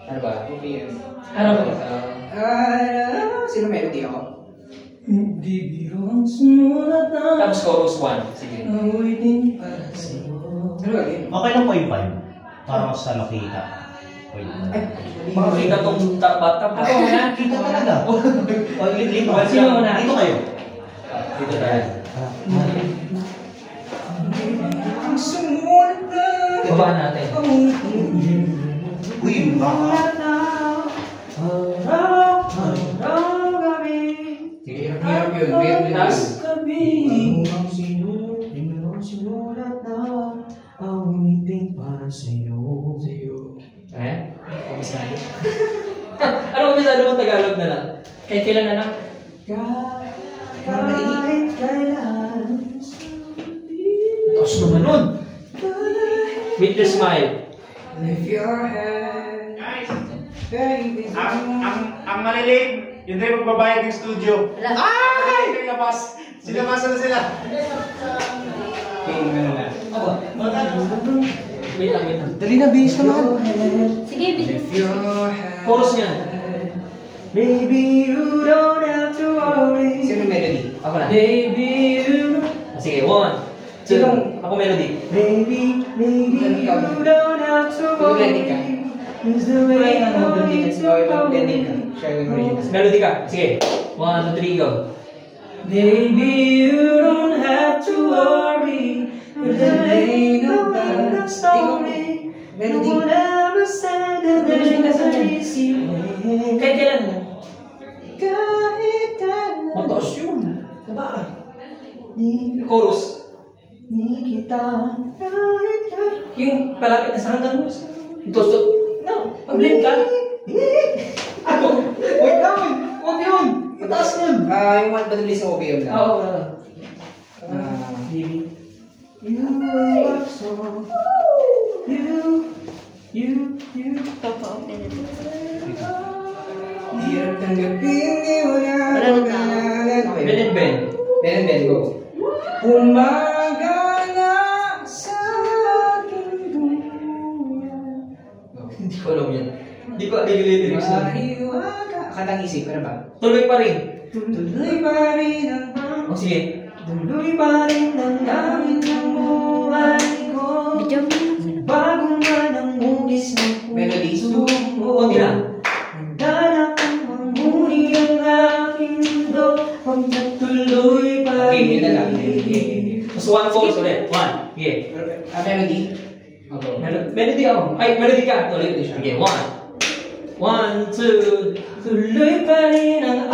Ano ba? 2 p.m. Ano ba? Sino melody ako? Hindi biro ang sumulat na. Tapos chorus 1. Sige. Awitin para sa'yo. Ano ba yun? Okay lang po yung 5. Para mas sa makita. Makakita tong batang. Ako muna. Kita talaga. O, dito. Sino muna? Dito kayo. Dito tayo. Ang sumulat na. Babaan natin. Uy, baka. Sige. Hirap yun. Meron din Tapos, eh? Komisado. Ano komisado mo Tagalog na lang? Kahit kailan na lang. Tapos naman nun. With your smile. Lift your head. Baby. Ang maliliit, yun tayo magbabayad ng studio. Ay! Labas! Sinamasan na sila. King, ano na? Aba, wait lang. Dali na, bihis naman. Sige, bilis. Lift your head. Chorus niyan. Baby, you don't have to worry. Sino melody? Ako na. Baby, you. Sige, 1, 2. Ako melody. Baby, you don't have to Blending ka. worry. It's the way I know Blending it's ka. Blending ka. Share yung original. Melody ka. Sige. 1, 2, 3, go. Baby, you don't have to worry. If there ain't no bad story, no one ever said that there's an easy way. Kahit kailan na? Kahit kailan. Mataas yun. Diba? Chorus. Ni kita kahit kailan. Yung palapit na sa hanggang mo. Ito. No, pag-blend ka. Ako. Wait lang. Huwag yun. Mataas nun. Yung one badali sa OPM lang. Oo. Baby. You are so. You. Hirap tanggapin wala. Wala na tao. Okay. Ben and Ben. Ben and Ben, go. Umaga na sa aking duya. Hindi ko alam yan. Hindi ko alam yung lyrics na. Mahiwaga. Katang isip, ano ba? Tuloy pa rin. Tuloy pa rin ang O sige. Tuloy pa rin ang namin ng buhay ko. Medyo Bago man ang ugis ng Melodies. Huwag na. Handa na kong mamuni ang aking mundo. Pag natuloy pa Okay, yun na lang. Tapos 1 chorus ulit. 1. Sige. Melody. Okay. Melody ako. Ay, melody ka. Tuloy. Sige, 1. 1, 2. Tuloy pa rin ang